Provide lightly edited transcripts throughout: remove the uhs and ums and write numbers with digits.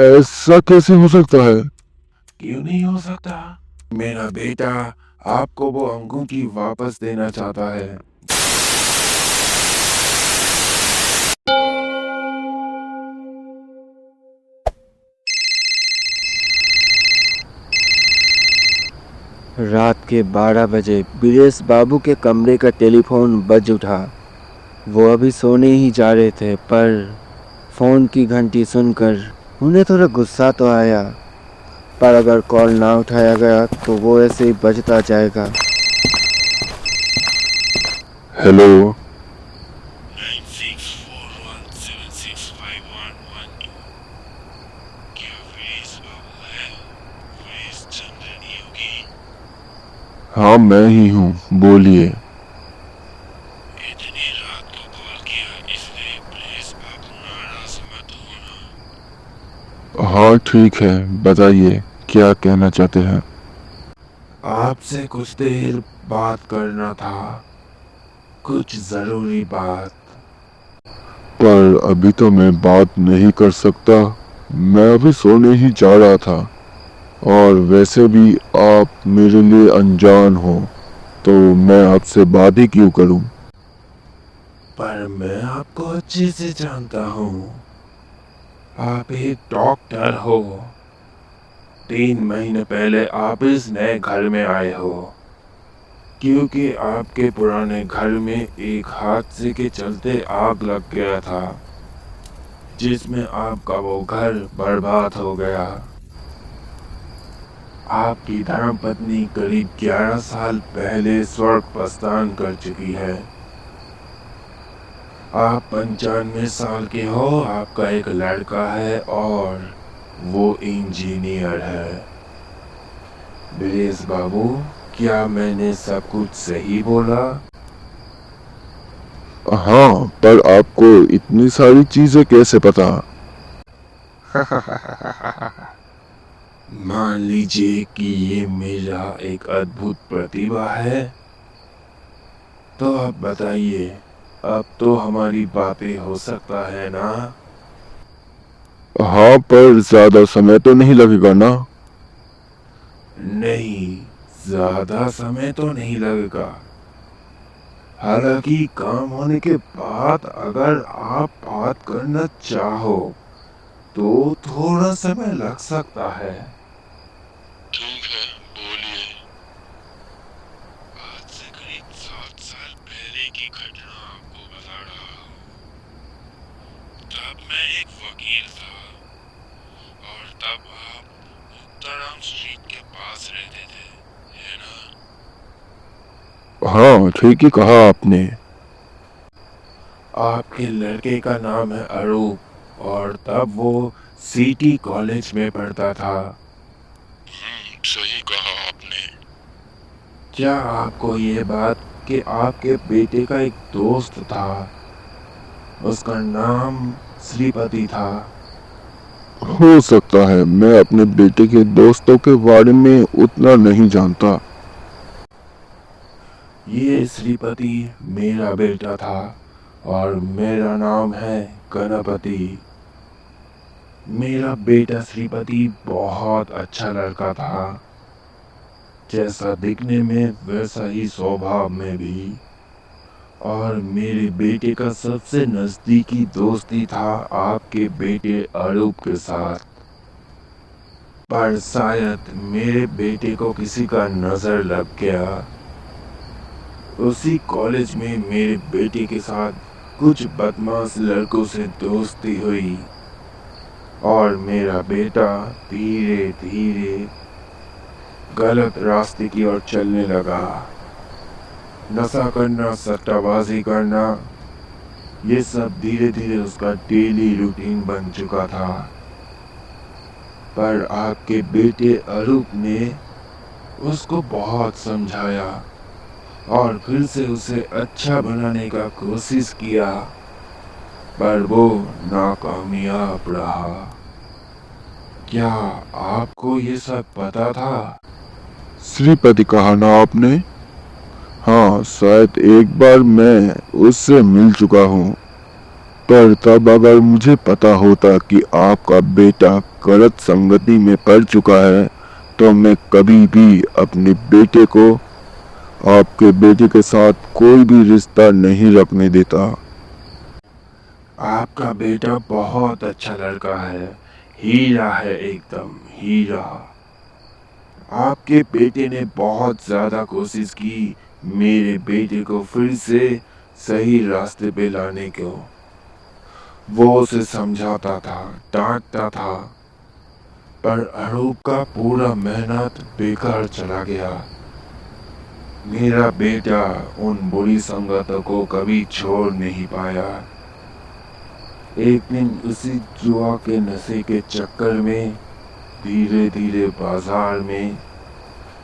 ऐसा कैसे हो सकता है? क्यों नहीं हो सकता? मेरा बेटा आपको वो अंगूठी वापस देना चाहता है। रात के 12 बजे बीरेश बाबू के कमरे का टेलीफोन बज उठा। वो अभी सोने ही जा रहे थे, पर फ़ोन की घंटी सुनकर उन्हें थोड़ा गुस्सा तो आया, पर अगर कॉल ना उठाया गया तो वो ऐसे ही बजता जाएगा। हेलो। 9641765112। क्या वीरेश बाबू है? वीरेश चंद्रन योगी? हाँ, मैं ही हूँ, बोलिए। इतनी रात को कॉल किया, इसलिए प्लीज आप नाराज मत होना। हाँ ठीक है, बताइए क्या कहना चाहते हैं। आपसे कुछ देर बात करना था, कुछ जरूरी बात। पर अभी तो मैं बात नहीं कर सकता, मैं अभी सोने ही जा रहा था। और वैसे भी आप मेरे लिए अनजान हो, तो मैं आपसे बात ही क्यों करूं। पर मैं आपको अच्छे से जानता हूँ। आप एक डॉक्टर हो। 3 महीने पहले आप इस नए घर में आए हो, क्योंकि आपके पुराने घर में एक हादसे के चलते आग लग गया था, जिसमें आपका वो घर बर्बाद हो गया। आपकी धर्मपत्नी करीब 11 साल पहले स्वर्ग प्रस्थान कर चुकी है। आप 95 साल के हो, आपका एक लड़का है और वो इंजीनियर है। बीरेश बाबू, क्या मैंने सब कुछ सही बोला? हाँ, पर आपको इतनी सारी चीजें कैसे पता? मान लीजिए कि ये मेरा एक अद्भुत प्रतिभा है। तो आप बताइए, अब तो हमारी बातें हो सकता है ना? हाँ, पर ज्यादा समय तो नहीं लगेगा ना? नहीं, ज्यादा समय तो नहीं लगेगा। हालांकि काम होने के बाद अगर आप बात करना चाहो तो थोड़ा समय लग सकता है। ठीक है, बोलिए। आज से करीब 7 साल पहले की घटना आपको बता रहा हूँ। तब मैं एक वकील था, और तब आप मुक्ताराम स्ट्रीट के पास रहते थे, है ना? हाँ, ठीक ही कहा आपने। आपके लड़के का नाम है अरूप, और तब वो सिटी कॉलेज में पढ़ता था। सही कहा आपने। क्या आपको ये बात कि आपके बेटे का एक दोस्त था, उसका नाम श्रीपति था? हो सकता है, मैं अपने बेटे के दोस्तों के बारे में उतना नहीं जानता। ये श्रीपति मेरा बेटा था, और मेरा नाम है गणपति। मेरा बेटा श्रीपति बहुत अच्छा लड़का था, जैसा दिखने में वैसा ही स्वभाव में भी। और मेरे बेटे का सबसे नजदीकी दोस्ती था आपके बेटे अरूप के साथ। पर शायद मेरे बेटे को किसी का नजर लग गया। उसी कॉलेज में मेरे बेटे के साथ कुछ बदमाश लड़कों से दोस्ती हुई, और मेरा बेटा धीरे धीरे गलत रास्ते की ओर चलने लगा। नशा करना, सट्टाबाजी करना, ये सब धीरे धीरे उसका डेली रूटीन बन चुका था। पर आपके बेटे अरूप ने उसको बहुत समझाया, और फिर से उसे अच्छा बनाने का कोशिश किया, पर वो नाकामयाब रहा। क्या आपको ये सब पता था? श्रीपति कहा ना आपने? हाँ, शायद एक बार मैं उससे मिल चुका हूँ। पर तब अगर मुझे पता होता कि आपका बेटा गलत संगति में पड़ चुका है तो मैं कभी भी अपने बेटे को आपके बेटे के साथ कोई भी रिश्ता नहीं रखने देता। आपका बेटा बहुत अच्छा लड़का है, हीरा है, एकदम हीरा। आपके बेटे ने बहुत ज्यादा कोशिश की मेरे बेटे को फिर से सही रास्ते पे लाने को। वो उसे समझाता था, डांटता था, पर अरूप का पूरा मेहनत बेकार चला गया। मेरा बेटा उन बुरी संगतों को कभी छोड़ नहीं पाया। एक दिन उसी जुआ के नशे के चक्कर में धीरे धीरे बाजार में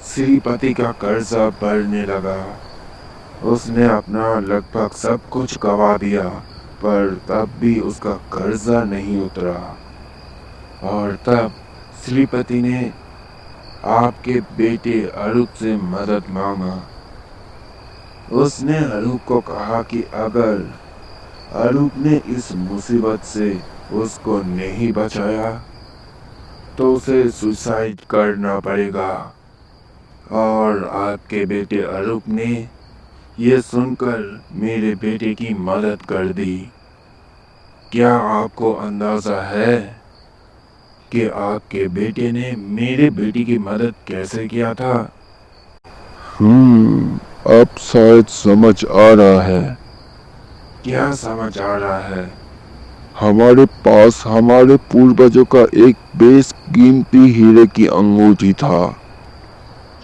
श्रीपति का कर्जा बढ़ने लगा। उसने अपना लगभग सब कुछ गवा दिया, पर तब भी उसका कर्जा नहीं उतरा। और तब श्रीपति ने आपके बेटे अरूप से मदद मांगा। उसने अरूप को कहा कि अगर अरूप ने इस मुसीबत से उसको नहीं बचाया तो उसे सुसाइड करना पड़ेगा। और आपके बेटे अरूप ने यह सुनकर मेरे बेटे की मदद कर दी। क्या आपको अंदाजा है कि आपके बेटे ने मेरे बेटे की मदद कैसे किया था? अब शायद समझ आ रहा है। क्या समझ आ रहा है? हमारे पास हमारे पूर्वजों का एक बेशकीमती हीरे की अंगूठी था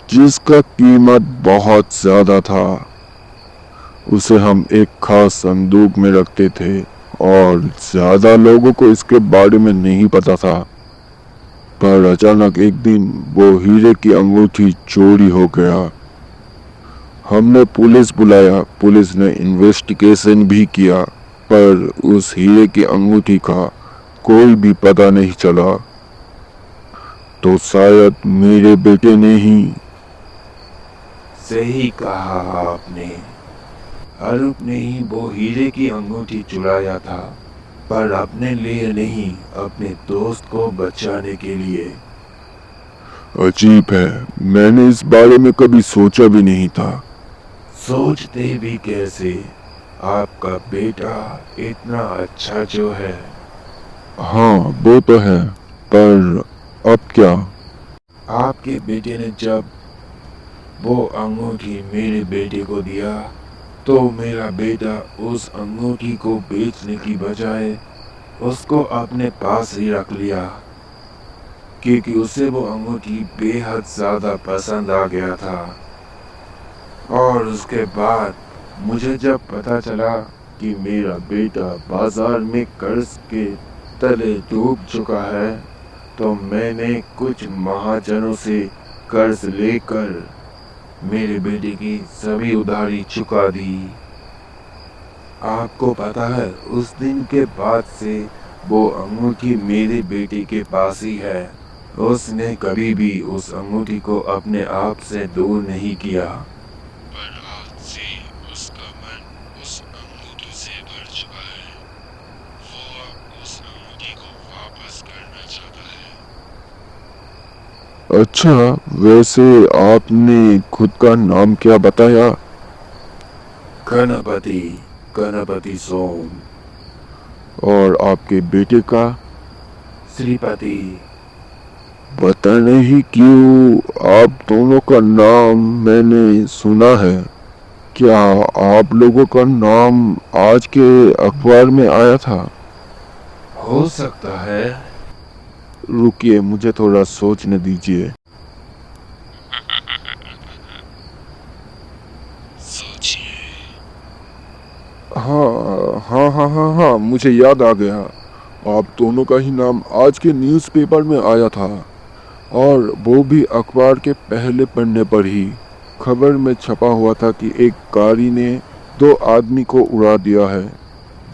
जिसका कीमत बहुत ज्यादा था। उसे हम एक खास संदूक में रखते थे और ज्यादा लोगों को इसके बारे में नहीं पता था। पर अचानक एक दिन वो हीरे की अंगूठी चोरी हो गया। हमने पुलिस बुलाया, पुलिस ने इन्वेस्टिगेशन भी किया, पर उस हीरे की अंगूठी का कोई भी पता नहीं चला। तो शायद मेरे बेटे ने ही। सही कहा आपने, अरूप ने ही वो हीरे की अंगूठी चुराया था, पर अपने लिए नहीं, अपने दोस्त को बचाने के लिए। अजीब है, मैंने इस बारे में कभी सोचा भी नहीं था। सोचते भी कैसे, आपका बेटा इतना अच्छा जो है। हाँ वो तो है, पर अब क्या? आपके बेटे ने जब वो अंगूठी मेरे बेटे को दिया तो मेरा बेटा उस अंगूठी को बेचने की बजाय उसको अपने पास ही रख लिया, क्योंकि उसे वो अंगूठी बेहद ज्यादा पसंद आ गया था। और उसके बाद मुझे जब पता चला कि मेरा बेटा बाजार में कर्ज के तले डूब चुका है, तो मैंने कुछ महाजनों से कर्ज लेकर मेरे बेटे की सभी उधारी चुका दी। आपको पता है, उस दिन के बाद से वो अंगूठी मेरे बेटे के पास ही है। उसने कभी भी उस अंगूठी को अपने आप से दूर नहीं किया। पर आज से उसका मन उस अंगूठी से भर चुका है। वो अब उस अंगूठी को वापस करना चाहता है। अच्छा, वैसे आपने खुद का नाम क्या बताया? गणपति, गणपति सोम। और आपके बेटे का? श्रीपति। पता नहीं क्यों आप दोनों का नाम मैंने सुना है। क्या आप लोगों का नाम आज के अखबार में आया था? हो सकता है। रुकिए, मुझे थोड़ा सोचने दीजिए। हाँ, मुझे याद आ गया। आप दोनों का ही नाम आज के न्यूज़पेपर में आया था, और वो भी अखबार के पहले पन्ने पर ही। खबर में छपा हुआ था कि एक गाड़ी ने 2 आदमी को उड़ा दिया है।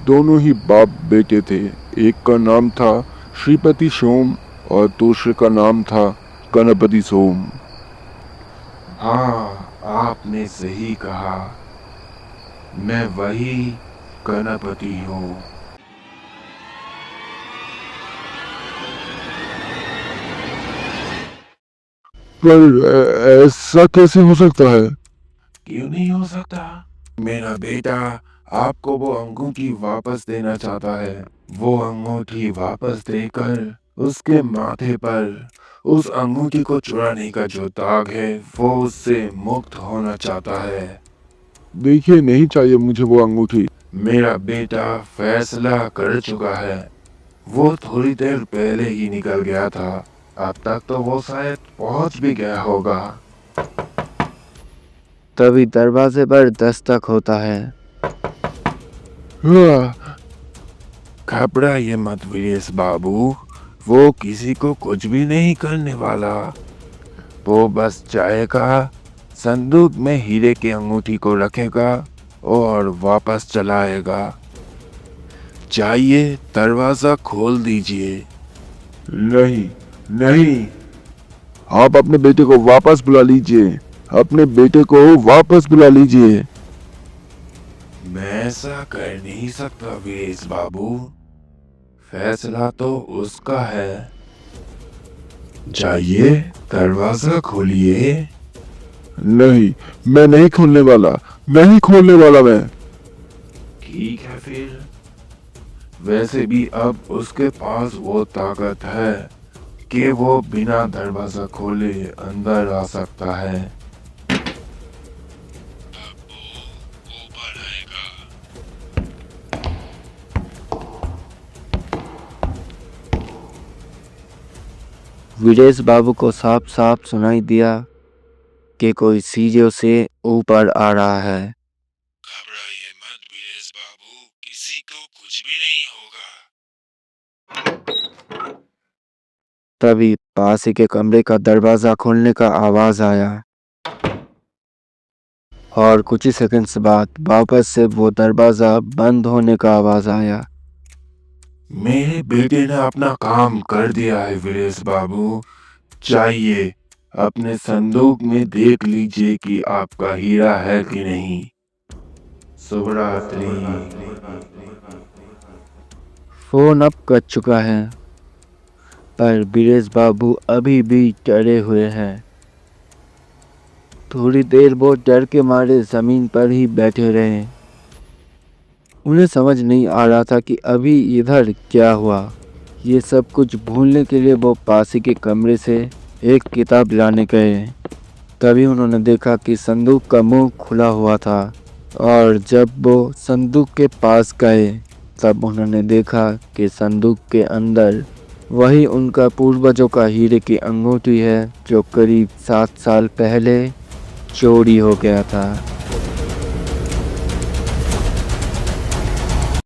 दोनों ही बाप बेटे थे। एक का नाम था श्रीपति सोम और दूसरे का नाम था गणपति सोम। हाँ, आपने सही कहा। मैं वही गणपति हूँ। पर ऐसा कैसे हो सकता है? क्यों नहीं हो सकता? मेरा बेटा आपको वो अंगूठी वापस देना चाहता है। वो अंगूठी वापस देकर उसके माथे पर उस अंगूठी को चुराने का जो दाग है वो उससे मुक्त होना चाहता है। देखिए, नहीं चाहिए मुझे वो अंगूठी। मेरा बेटा फैसला कर चुका है। वो थोड़ी देर पहले ही निकल गया था। अब तक तो वो शायद पहुंच भी गया होगा। तभी दरवाजे पर दस्तक होता है। हाँ, घबराइए मत वीरेश बाबू, वो किसी को कुछ भी नहीं करने वाला। वो बस जाएगा, संदूक में हीरे की अंगूठी को रखेगा और वापस चलाएगा। जाइए, दरवाजा खोल दीजिए। नहीं, नहीं। आप अपने बेटे को वापस बुला लीजिए। अपने बेटे को वापस बुला लीजिए। मैं ऐसा कर नहीं सकता वीरेश बाबू, फैसला तो उसका है। जाइए, दरवाजा खोलिए। नहीं, मैं नहीं खोलने वाला। नहीं खोलने वाला मैं। ठीक है फिर। वैसे भी अब उसके पास वो ताकत है कि वो बिना दरवाजा खोले अंदर आ सकता है। वीरेश बाबू को साफ साफ सुनाई दिया कि कोई सीढ़ियों से ऊपर आ रहा है। घबराइए मत वीरेश बाबू, किसी को कुछ भी नहीं होगा। तभी पास ही के कमरे का दरवाजा खोलने का आवाज आया और कुछ ही सेकंड्स बाद वापस से वो दरवाजा बंद होने का आवाज आया। मेरे बेटे ने अपना काम कर दिया है वीरेश बाबू। चाहिए, अपने संदूक में देख लीजिए कि आपका हीरा है कि नहीं। शुभ रात्रि। फोन अब कट चुका है, पर वीरेश बाबू अभी भी डरे हुए हैं। थोड़ी देर वो डर के मारे जमीन पर ही बैठे रहे। उन्हें समझ नहीं आ रहा था कि अभी इधर क्या हुआ। ये सब कुछ भूलने के लिए वो पास ही के कमरे से एक किताब लाने गए। तभी उन्होंने देखा कि संदूक का मुंह खुला हुआ था, और जब वो संदूक के पास गए तब उन्होंने देखा कि संदूक के अंदर वही उनका पूर्वजों का हीरे की अंगूठी है जो करीब 7 साल पहले चोरी हो गया था।